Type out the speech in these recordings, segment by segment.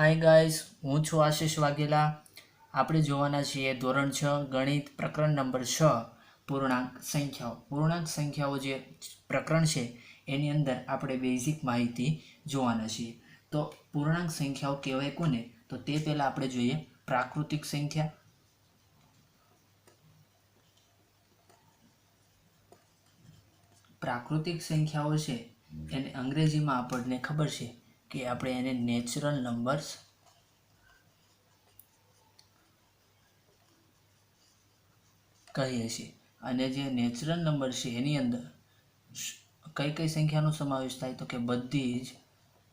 Hi guys, હું છું આશીષ વાઘેલા. આપણે જોવાના છીએ ધોરણ 6 ગણિત પ્રકરણ નંબર 6 પૂર્ણાંક સંખ્યાઓ. પૂર્ણાંક સંખ્યાઓ જે પ્રકરણ છે એની અંદર આપણે બેઝિક માહિતી જોવાના છીએ. તો પૂર્ણાંક સંખ્યાઓ કહેવાય કોને? તો તે પહેલાં આપણે જોઈએ પ્રાકૃતિક સંખ્યા. પ્રાકૃતિક સંખ્યાઓ છે એને અંગ્રેજીમાં આપણને ખબર છે કે આપણે એને નેચરલ નંબર્સ કહીએ છીએ. અને જે નેચરલ નંબર છે એની અંદર કઈ કઈ સંખ્યાનો સમાવેશ થાય? તો કે બધી જ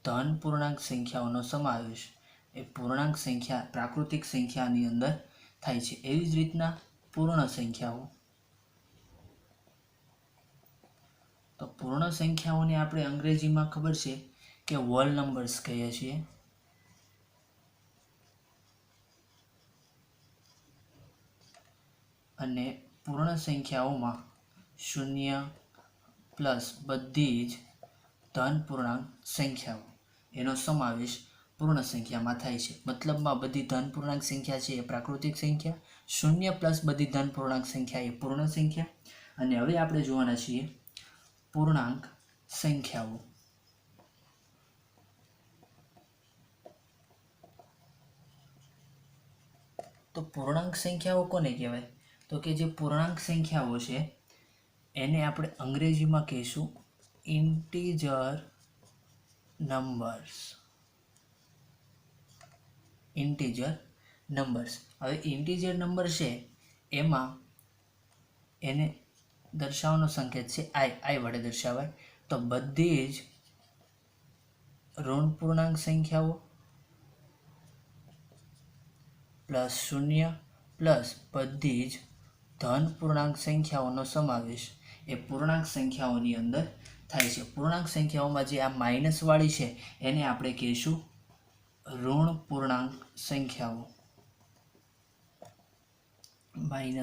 ધન પૂર્ણાંક સંખ્યાઓનો સમાવેશ એ પૂર્ણાંક સંખ્યા પ્રાકૃતિક સંખ્યાની અંદર થાય છે. એવી જ રીતના પૂર્ણ સંખ્યાઓ. તો પૂર્ણ સંખ્યાઓને આપણે અંગ્રેજીમાં ખબર છે કે હોલ નંબર્સ કહીએ છીએ. અને પૂર્ણ સંખ્યાઓમાં 0 પ્લસ બધી જ ધન પૂર્ણાંક સંખ્યાઓ એનો સમાવેશ પૂર્ણ સંખ્યામાં થાય છે. મતલબમાં બધી ધન પૂર્ણાંક સંખ્યા છે એ પ્રાકૃતિક સંખ્યા, 0 પ્લસ બધી ધન પૂર્ણાંક સંખ્યા એ પૂર્ણ સંખ્યા. અને હવે આપણે જોવાના છીએ પૂર્ણાંક સંખ્યાઓ. તો પૂર્ણાંક સંખ્યાઓ કોને કહેવાય? તો કે જે પૂર્ણાંક સંખ્યાઓ છે એને આપણે અંગ્રેજીમાં કહીશું ઇન્ટીજર નંબર્સ. Integer numbers. હવે ઇન્ટીજર નંબર છે એમાં એને દર્શાવવાનો સંકેત છે આઈ વડે દર્શાવાય. તો બધી જ ઋણ પૂર્ણાંક સંખ્યાઓ પ્લસ 0 પ્લસ બધી જ ધન પૂર્ણાંક સંખ્યાઓનો સમાવેશ એ પૂર્ણાંક સંખ્યાઓની અંદર થાય છે. પૂર્ણાંક સંખ્યાઓમાં જે આ માઇનસ વાળી છે એને આપણે કહીશું ઋણ પૂર્ણાંક સંખ્યાઓ. -1,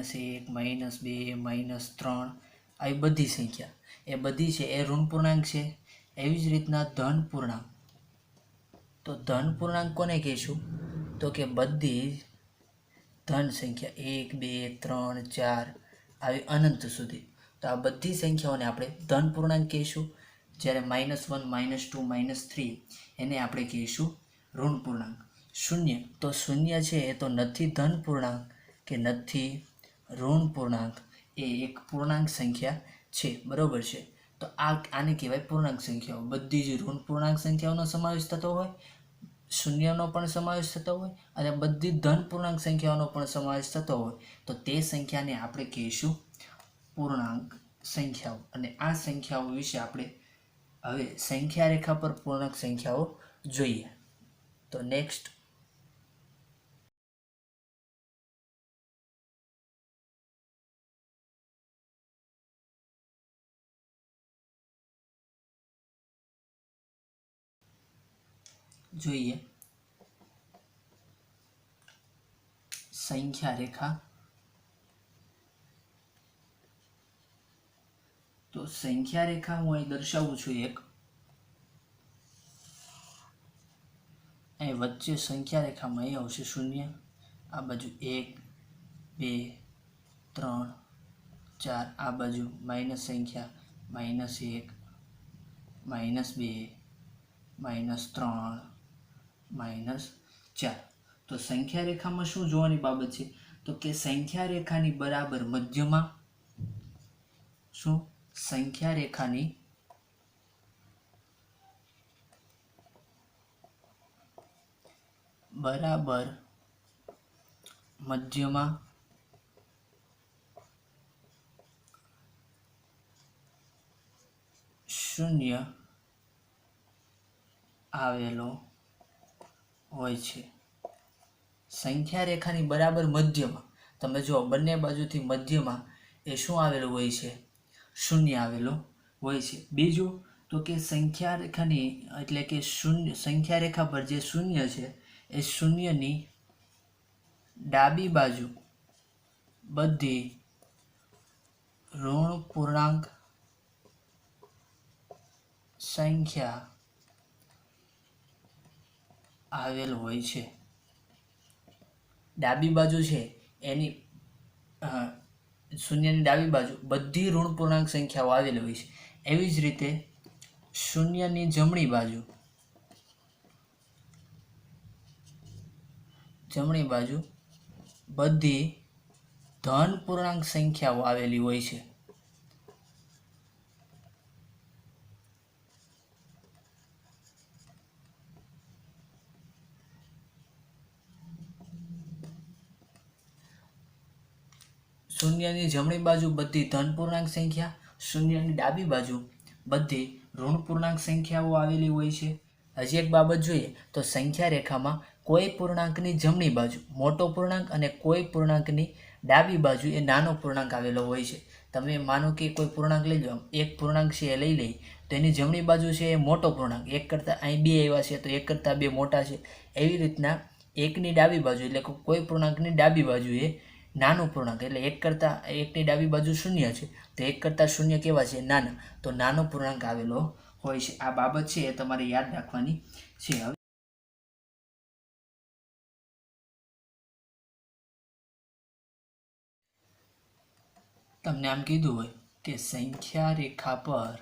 -2, -3 આવી બધી સંખ્યા એ બધી છે એ ઋણ પૂર્ણાંક છે. એવી જ રીતના ધન પૂર્ણાંક. તો ધન પૂર્ણાંક કોને કહીશું? તો કે બધી ધન સંખ્યા 1, 2, 3, 4 આવી અનંત સુધી. તો આ બધી સંખ્યાઓને આપણે ધન પૂર્ણાંક કહીશું. જ્યારે -1, -2, -3 એને આપણે કહીશું ઋણ પૂર્ણાંક. 0 તો 0 છે એ તો નથી ધન પૂર્ણાંક કે નથી ઋણ પૂર્ણાંક, એ એક પૂર્ણાંક સંખ્યા છે. બરોબર છે. તો આને કહેવાય પૂર્ણાંક સંખ્યાઓ. બધી જ ઋણ પૂર્ણાંક સંખ્યાઓનો સમાવેશ થતો હોય, શૂન્યનો પણ સમાવેશ થતો હોય અને બધી ધન પૂર્ણાંક સંખ્યાઓનો પણ સમાવેશ થતો હોય તો તે સંખ્યાને આપણે કહીશું પૂર્ણાંક સંખ્યાઓ. અને આ સંખ્યાઓ વિશે આપણે હવે સંખ્યા રેખા પર પૂર્ણાંક સંખ્યાઓ જોઈએ. તો નેક્સ્ટ જોઈએ સંખ્યા રેખા. તો સંખ્યા રેખા હું અહીં દર્શાવું છું એક. અહીં વચ્ચે સંખ્યા રેખામાં અહીં આવશે 0, આ બાજુ 1, 2, 3, 4, આ બાજુ માઇનસ સંખ્યા -1, -2, -3, -4. તો સંખ્યા રેખામાં શું જોવાની બાબત છે? તો કે સંખ્યા રેખાની બરાબર મધ્યમાં શું? સંખ્યા રેખાની બરાબર મધ્યમાં શૂન્ય આવેલો હોય છે. સંખ્યા રેખાની બરાબર મધ્યમાં તમે જો બંને બાજુથી મધ્યમાં એ શું આવેલું હોય છે? શૂન્ય આવેલો હોય છે. બીજું તો કે સંખ્યા રેખાની એટલે કે સંખ્યા રેખા પર જે શૂન્ય છે એ શૂન્યની ડાબી બાજુ બધી ઋણ પૂર્ણાંક સંખ્યા આવેલ હોય છે. ડાબી બાજુ છે એની શૂન્યની ડાબી બાજુ બધી ઋણ પૂર્ણાંક સંખ્યાઓ આવેલી હોય છે. એવી જ રીતે શૂન્યની જમણી બાજુ બધી ધન પૂર્ણાંક સંખ્યાઓ આવેલી હોય છે. શૂન્યની જમણી બાજુ બધી ધન પૂર્ણાંક સંખ્યા, શૂન્યની ડાબી બાજુ બધી ઋણ પૂર્ણાંક સંખ્યાઓ આવેલી હોય છે. હજી એક બાબત જોઈએ તો સંખ્યા રેખામાં કોઈ પૂર્ણાંકની જમણી બાજુ મોટો પૂર્ણાંક અને કોઈ પૂર્ણાંકની ડાબી બાજુ એ નાનો પૂર્ણાંક આવેલો હોય છે. તમે માનો કે કોઈ પૂર્ણાંક લઈ લો, એક પૂર્ણાંક છે એ લઈ લઈ તો એની જમણી બાજુ છે એ મોટો પૂર્ણાંક, એક કરતાં અહીં 2 આવ્યા છે તો એક કરતાં 2 મોટા છે. એવી રીતના એકની ડાબી બાજુ એટલે કોઈ પૂર્ણાંકની ડાબી બાજુ એ નાનું પૂર્ણાંક એટલે એકની ડાબી બાજુ શૂન્ય છે તો એક કરતાં શૂન્ય કેવા છે? નાના. તો નાનો પૂર્ણાંક આવેલો હોય છે. આ બાબત છે એ તમારે યાદ રાખવાની છે. હવે તમને આમ કીધું હોય કે સંખ્યા રેખા પર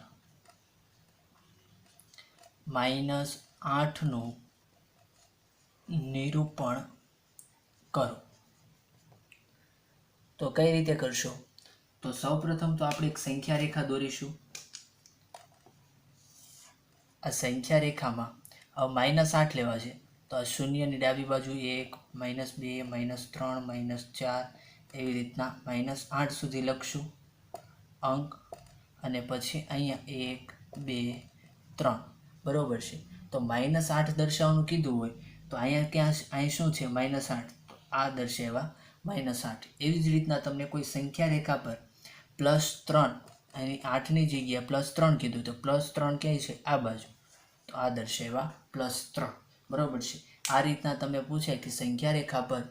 -8 નું નિરૂપણ કરો. તો કઈ રીતે કરશો? તો સૌપ્રથમ તો આપણે એક સંખ્યા રેખા દોરીશું. આ સંખ્યા રેખામાં હવે -8 લેવા છે તો આ શૂન્યની ડાબી બાજુ 1, -2, -3, -4 એવી રીતના -8 સુધી લખશું અંક, અને પછી અહીંયા 1, 2, 3 બરોબર છે. તો -8 દર્શાવવાનું કીધું હોય તો અહીં શું છે? -8 આ દર્શાવ્યા -8. એવી જ રીતના તમને કોઈ સંખ્યા રેખા પર +3 અહીં 8ની જગ્યાએ +3 કીધું તો +3 ક્યાંય છે? આ બાજુ, તો આ દર્શાવ્યા +3 બરોબર છે. આ રીતના તમે પૂછે કે સંખ્યા રેખા પર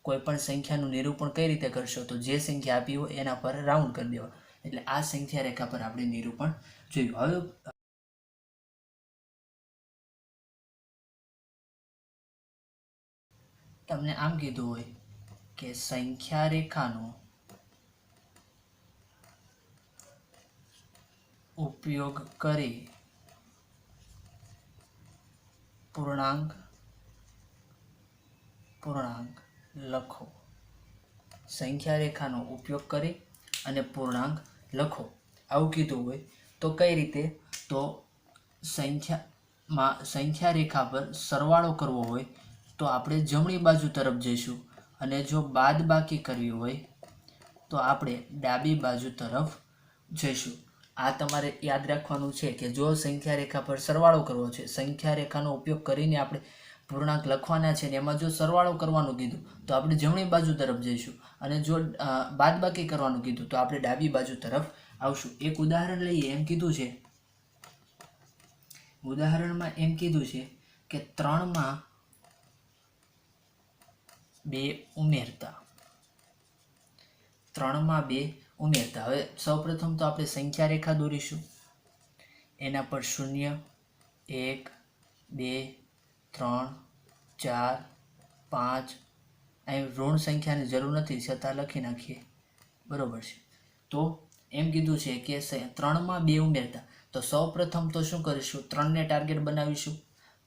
કોઈ પણ સંખ્યાનું નિરૂપણ કઈ રીતે કરશો, તો જે સંખ્યા આપી હોય એના પર રાઉન્ડ કરી દેવા. એટલે આ સંખ્યા રેખા પર આપણે નિરૂપણ જોયું. હવે તમને આમ કીધું હોય કે સંખ્યા રેખાનો ઉપયોગ કરી પૂર્ણાંક લખો. સંખ્યા રેખાનો ઉપયોગ કરી અને પૂર્ણાંક લખો આવું કીધું હોય તો કઈ રીતે? તો સંખ્યા રેખા પર સરવાળો કરવો હોય તો આપણે જમણી બાજુ તરફ જઈશું, અને જો બાદબાકી કરવી હોય તો આપણે ડાબી બાજુ તરફ જઈશું. આ તમારે યાદ રાખવાનું છે કે જો સંખ્યા રેખા પર સરવાળો કરવો છે, સંખ્યા રેખાનો ઉપયોગ કરીને આપણે પૂર્ણાંક લખવાના છે ને એમાં જો સરવાળો કરવાનું કીધું તો આપણે જમણી બાજુ તરફ જઈશું, અને જો બાદબાકી કરવાનું કીધું તો આપણે ડાબી બાજુ તરફ આવશું. એક ઉદાહરણ લઈએ. ઉદાહરણમાં એમ કીધું છે કે 3 માં 2 ઉમેરતા. 3 માં 2 ઉમેરતા. હવે સૌપ્રથમ તો આપણે સંખ્યા રેખા દોરીશું. એના પર 0, 1, 2, 3, 4, 5 અહીં ઋણ સંખ્યાની જરૂર નથી છતાં લખી નાખીએ બરોબર છે. તો એમ કીધું છે કે 3 માં 2 ઉમેરતા. તો સૌપ્રથમ તો શું કરીશું? 3ને ટાર્ગેટ બનાવીશું.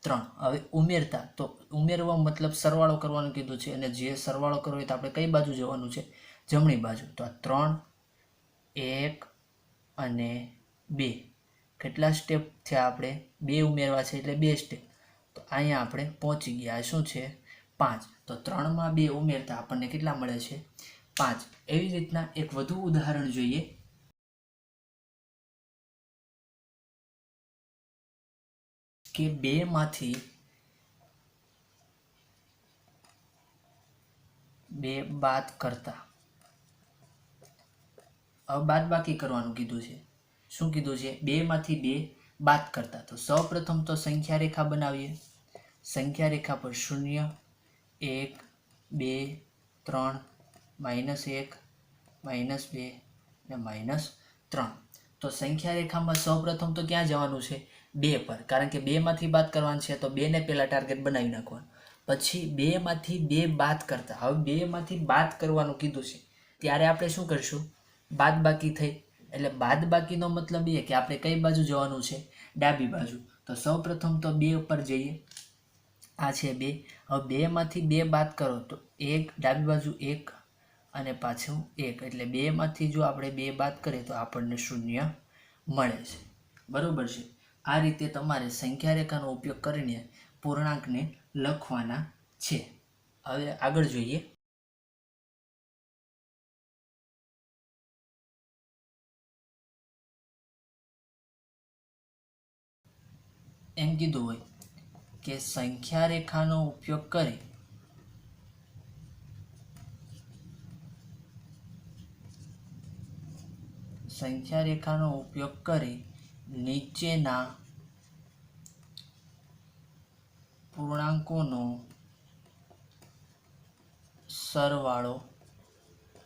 3 હવે ઉમેરતા, તો ઉમેરવા મતલબ સરવાળો કરવાનું કીધું છે, અને જે સરવાળો કરવો હોય તો આપણે કઈ બાજુ જવાનું છે? જમણી બાજુ. તો આ 3, 1 અને 2 કેટલા સ્ટેપ થયા? આપણે 2 ઉમેરવા છે એટલે 2 સ્ટેપ. તો અહીંયા આપણે પહોંચી ગયા. શું છે? 5. તો 3 માં 2 ઉમેરતા આપણને કેટલા મળે છે? 5. એવી રીતના એક વધુ ઉદાહરણ જોઈએ. કે 2 માંથી 2 બાદ કરતા. હવે બાદબાકી કરવાનું કીધું છે. શું કીધું છે? 2 માંથી 2 બાદ કરતા. તો સૌપ્રથમ તો સંખ્યા રેખા બનાવીએ. સંખ્યા રેખા પર 0, 1, 2, 3, -1, -2 ને -3. તો સંખ્યા રેખામાં સૌપ્રથમ તો ક્યાં જવાનું છે? 2 પર, કારણ કે 2 માંથી બાદ કરવાનું છે તો 2 ને પહેલાં ટાર્ગેટ બનાવી નાખવાનું. પછી 2 માંથી 2 બાદ કરતા, હવે 2 માંથી બાદ કરવાનું કીધું છે ત્યારે આપણે શું કરશું, બાદ બાકી થઈ, એટલે બાદ બાકીનો મતલબ એ કે આપણે કઈ બાજુ જવાનું છે, ડાબી બાજુ. તો સૌ પ્રથમ તો 2 ઉપર જઈએ, આ છે 2. હવે 2 માંથી 2 બાદ કરો તો 1, ડાબી બાજુ 1 અને પાછું 1, એટલે 2 માંથી જો આપણે 2 બાદ કરીએ તો આપણને 0 મળે છે. બરોબર છે. આ રીતે તમારે સંખ્યા રેખાનો ઉપયોગ કરીને પૂર્ણાંકને લખવાના છે. હવે આગળ જોઈએ. એમ કીધું હોય કે સંખ્યા રેખાનો ઉપયોગ કરી નીચેના પૂર્ણાંકોનો સરવાળો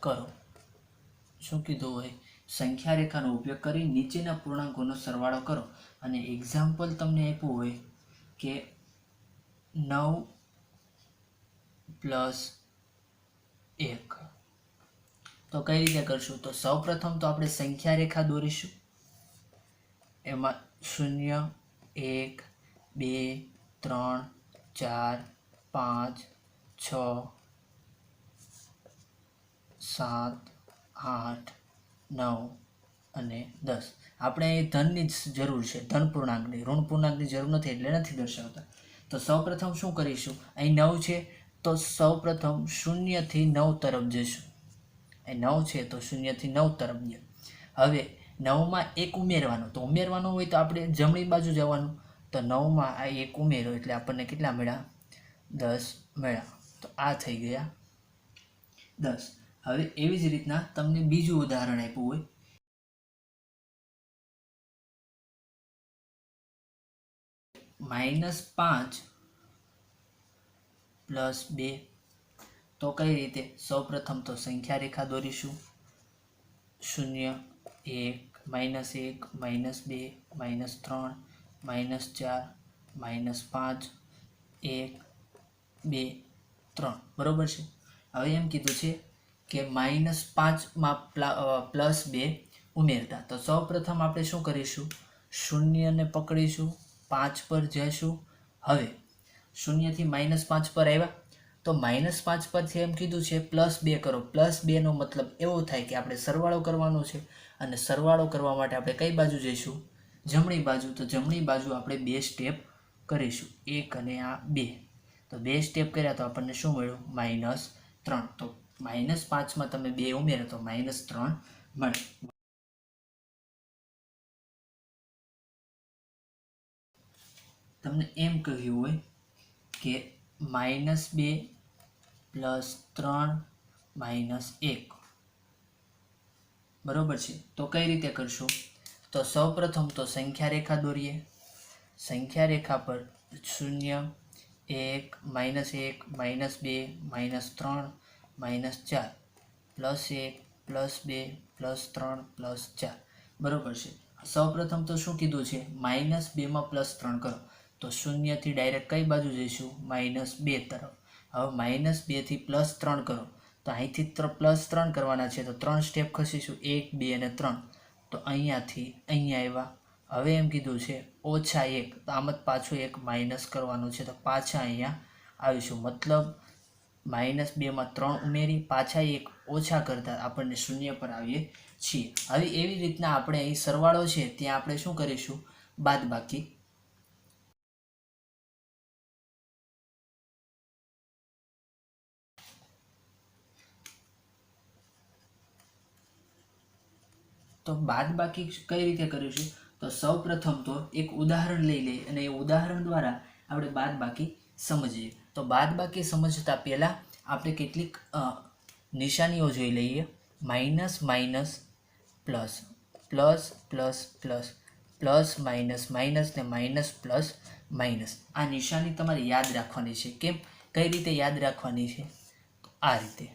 કરો. શું કીધું હોય, સંખ્યા રેખાનો ઉપયોગ કરી નીચેના પૂર્ણાંકોનો સરવાળો કરો. અને એક્ઝામ્પલ તમને આપ્યું હોય કે 9 + 1, તો કઈ રીતે કરશું, તો સૌ પ્રથમ તો આપણે સંખ્યા રેખા દોરીશું. એમાં 0, 1, 2, 3, 4, 5, 6, 7, 8, 9 અને 10. આપણે અહીં ધનની જ જરૂર છે, ધન પૂર્ણાંકની, ઋણ પૂર્ણાંકની જરૂર નથી એટલે નથી દર્શાવતા. તો સૌ પ્રથમ શું કરીશું, અહીં 9 છે તો સૌ પ્રથમ 0 થી 9 તરફ જઈશું. અહીં 9 છે તો 0 થી 9 તરફ ગયા. હવે 9 માં 1 ઉમેરવાનો, તો ઉમેરવાનો હોય તો આપણે જમણી બાજુ જવાનું. તો 9 માં આ 1 ઉમેરો એટલે આપણને કેટલા મળ્યા, 10 મળ્યા. તો આ થઈ ગયા 10. હવે એવી જ રીતના તમને બીજું ઉદાહરણ આપ્યું હોય, -5 + 2, તો કઈ રીતે, સૌ પ્રથમ તો સંખ્યા રેખા દોરીશું. 0, 1, -1, -2, -3, -4, -5, 1, 2, 3. બરોબર છે. હવે એમ કીધું છે કે -5 માં +2 ઉમેરતા. તો સૌ પ્રથમ આપણે શું કરીશું, 0 ને પકડીશું, 5 પર જઈશું. હવે 0 થી -5 પર આવ્યા તો -5 પરથી એમ કીધું છે +2 કરો. +2 નો મતલબ એવો થાય કે આપણે સરવાળો કરવાનો છે, અને સરવાળો કરવા માટે આપણે કઈ બાજુ જઈશું, જમણી બાજુ. તો જમણી બાજુ આપણે 2 સ્ટેપ કરીશું, 1 અને આ 2. તો 2 સ્ટેપ કર્યા તો આપણને શું મળ્યું, -3. તો -5 માં તમે 2 ઉમેરો તો -3 મળે. તમને એમ કહ્યું હોય કે -2 + 3 - 1, બરોબર છે. તો કઈ રીતે કરશું, તો સૌ પ્રથમ તો સંખ્યા રેખા દોરીએ. સંખ્યા રેખા પર 0, 1, -1, -2, -3, -4, +1, +2, +3, +4. બરોબર છે. સૌ પ્રથમ તો શું કીધું છે, -2 માં +3 કરો. તો 0 થી ડાયરેક્ટ કઈ બાજુ જઈશું, -2 તરફ. હવે -2 થી +3 કરો તો અહીંથી +3 કરવાના છે તો 3 સ્ટેપ ખસીશું, 1, 2 અને 3. તો અહીંયાથી અહીંયા આવ્યા. હવે એમ કીધું છે -1, તો આમ જ પાછું 1 માઇનસ કરવાનું છે, તો પાછા અહીંયા આવીશું. મતલબ -2 માં 3 ઉમેરી પાછા 1 ઓછા કરતા આપણને 0 પર આવીએ છીએ. હવે એવી રીતના આપણે અહીં સરવાળો છે ત્યાં આપણે શું કરીશું, બાદબાકી. તો બાદબાકી કઈ રીતે કરીશું, તો સૌ પ્રથમ તો એક ઉદાહરણ લઈ લઈએ અને એ ઉદાહરણ દ્વારા આપણે બાદબાકી સમજીએ. તો બાદબાકી સમજતા પહેલા આપણે કેટલીક નિશાનીઓ જોઈ લઈએ. Minus minus plus, plus plus plus, plus minus minus ને માઇનસ પ્લસ માઇનસ. આ નિશાની તમારે યાદ રાખવાની છે. કેમ, કઈ રીતે યાદ રાખવાની છે, આ રીતે.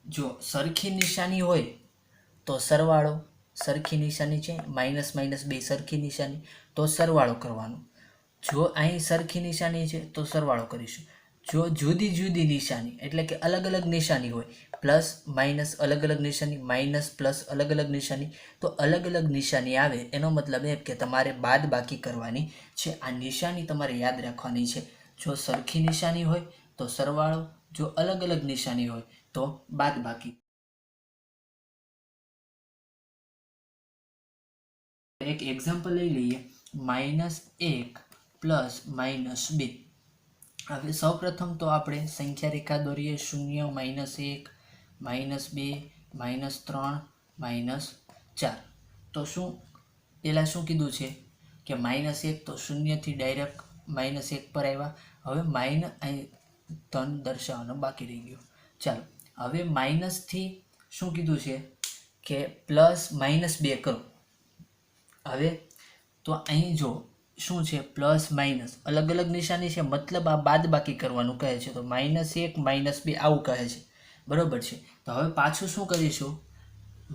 જો સરખી નિશાની હોય તો સરવાળો, સરખી નિશાની છે, માઇનસ માઇનસ બે સરખી નિશાની, તો સરવાળો કરવાનો. જો અહીં સરખી નિશાની છે તો સરવાળો કરીશું. જો જુદી જુદી નિશાની એટલે કે અલગ અલગ નિશાની હોય, પ્લસ માઇનસ અલગ અલગ નિશાની, માઇનસ પ્લસ અલગ અલગ નિશાની, તો અલગ અલગ નિશાની આવે એનો મતલબ એ કે તમારે બાદ બાકી કરવાની છે. આ નિશાની તમારે યાદ રાખવાની છે. જો સરખી નિશાની હોય તો સરવાળો, જો અલગ અલગ નિશાની હોય તો બાદ બાકી. એક એક્ઝામ્પલ લઈ લઈએ, -1 પ્લસ -2. હવે સૌપ્રથમ તો આપણે સંખ્યા રેખા દોરીએ. 0, -1, -2, -3, -4. તો શું પહેલાં શું કીધું છે કે -1, તો 0 થી ડાયરેક્ટ -1 પર આવ્યા. હવે અહીં ધન દર્શાવવાનું બાકી રહી ગયું. ચાલો હવે માઇનસથી શું કીધું છે કે પ્લસ -2 કરો. હવે તો અહીં જો શું છે, પ્લસ માઇનસ અલગ અલગ નિશાની છે, મતલબ આ બાદ બાકી કરવાનું કહે છે. તો -1 -2 આવું કહે છે, બરોબર છે. તો હવે પાછું શું કરીશું,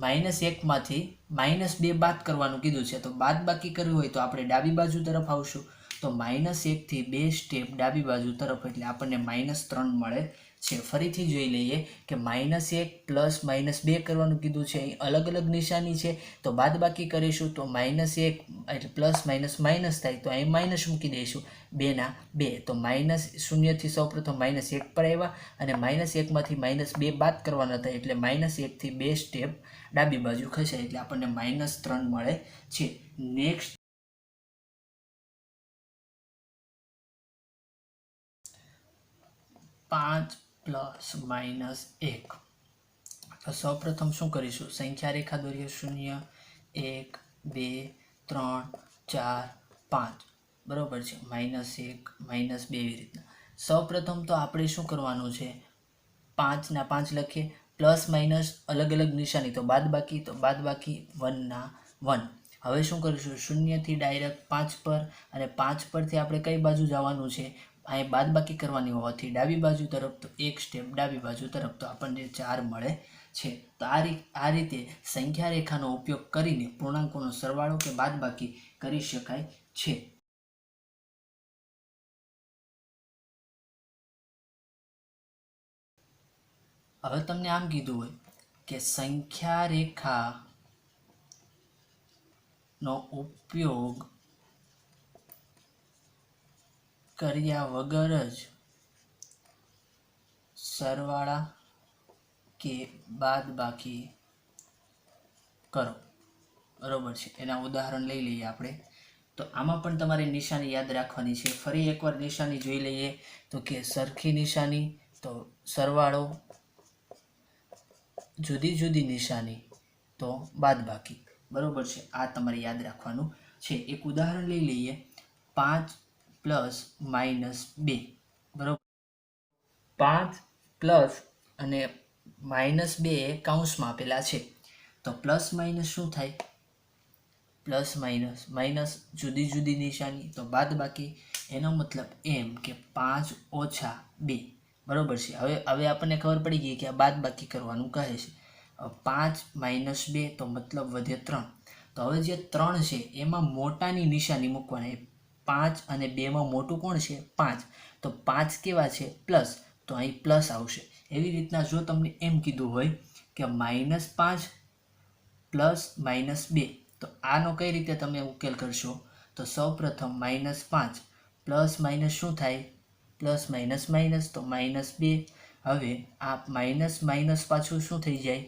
-1 માંથી -2 બાદ કરવાનું કીધું છે. તો બાદ બાકી કરવી હોય તો આપણે ડાબી બાજુ તરફ આવશું. તો -1 થી 2 સ્ટેપ ડાબી બાજુ તરફ, એટલે આપણને -3 મળે છે. ફરીથી જોઈ લઈએ કે -1 પ્લસ -2 કરવાનું કીધું છે. અહીં અલગ અલગ નિશાની છે તો બાદ બાકી કરીશું. તો -1 એટલે પ્લસ માઇનસ માઇનસ થાય, તો અહીં માઇનસ મૂકી દઈશું. 2 ના 2, તો -0 થી સૌપ્રથમ -1 પર આવ્યા અને -1 માંથી -2 બાદ કરવાના હતા, એટલે -1 થી 2 સ્ટેપ ડાબી બાજુ ખસે, એટલે આપણને -3 મળે છે. Next 5 plus -1. તો સૌપ્રથમ શું કરીશું, સંખ્યા રેખા દોરીએ. 0, 1, 2, 3, 4, 5, બરોબર છે. -1, -2 એવી રીતના. સૌપ્રથમ તો આપણે શું કરવાનું છે, 5 ના 5 લખીએ, પ્લસ માઇનસ અલગ અલગ નિશાની, તો બાદ બાકી 1 ના 1. હવે શું કરીશું, 0 થી ડાયરેક્ટ 5 પર, અને 5 પરથી આપણે કઈ બાજુ જવાનું છે, અહીં બાદ બાકી કરવાની હોવાથી ડાબી બાજુ તરફ, તો એક સ્ટેપ ડાબી બાજુ તરફ, તો આપણને 4 મળે છે. તો આ રીતે સંખ્યા રેખાનો ઉપયોગ કરીને પૂર્ણાંકોનો સરવાળો કે બાદ બાકી કરી શકાય છે. હવે તમને આમ કીધું હોય કે સંખ્યા રેખા નો ઉપયોગ કર્યા વગર જ સરવાળા કે બાદ બાકી કરો, બરોબર છે. એના ઉદાહરણ લઈ લઈએ આપણે. તો આમાં પણ તમારે નિશાની યાદ રાખવાની છે. ફરી એકવાર નિશાની જોઈ લઈએ. તો કે સરખી નિશાની તો સરવાળો, જુદી જુદી નિશાની તો બાદ બાકી, બરોબર છે. આ તમારે યાદ રાખવાનું છે. એક ઉદાહરણ લઈ લઈએ, 5 પ્લસ -2, બરોબર. 5 પ્લસ અને -2 કૌંસમાં આપેલા છે. તો પ્લસ માઇનસ શું થાય, પ્લસ માઇનસ માઇનસ જુદી જુદી નિશાની તો બાદ બાકી. એનો મતલબ એમ કે 5 ઓછા 2, બરોબર છે. હવે આપણને ખબર પડી ગઈ કે આ બાદ બાકી કરવાનું કહે છે. 5 - 2 તો મતલબ વધે 3. તો હવે જે 3 છે એમાં મોટાની નિશાની મૂકવાની. 5 અને 2માં મોટું કોણ છે, 5. તો 5 કેવા છે, પ્લસ, તો અહીં પ્લસ આવશે. એવી રીતના જો તમને એમ કીધું હોય કે -5 પ્લસ -2, તો આનો કઈ રીતે તમે ઉકેલ કરશો, તો સૌપ્રથમ -5 પ્લસ માઇનસ શું થાય, પ્લસ માઇનસ માઇનસ, તો -2. હવે આ માઇનસ માઇનસ પાછું શું થઈ જાય,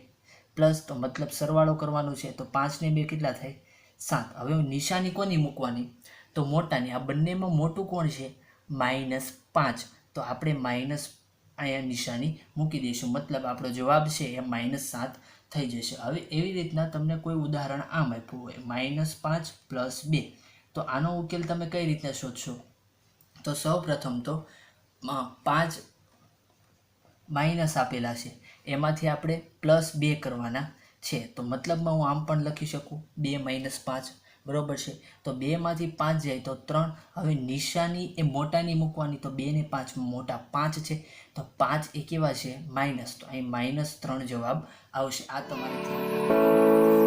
પ્લસ, તો મતલબ સરવાળો કરવાનો છે. તો 5 ને 2 કેટલા થાય, 7. હવે નિશાની કોની મૂકવાની, તો મોટાની. આ બંનેમાં મોટું કોણ છે, -5. તો આપણે માઇનસ અહીંયા નિશાની મૂકી દઈશું, મતલબ આપણો જવાબ છે એ -7 થઈ જશે. હવે એવી રીતના તમને કોઈ ઉદાહરણ આમ આપ્યું હોય, -5 પ્લસ 2, તો આનો ઉકેલ તમે કઈ રીતે શોધશો, તો સૌપ્રથમ તો 5 માઇનસ આપેલા છે એમાંથી આપણે +2 કરવાના છે. તો મતલબમાં હું આમ પણ લખી શકું, 2 - 5, બરોબર છે. તો 2 માંથી 5 જાય તો 3. હવે નિશાની એ મોટાની મૂકવાની, તો 2 ને 5 મોટા 5 છે, તો 5 એ કેવા છે, માઇનસ, તો અહીં -3 જવાબ આવશે. આ તમારે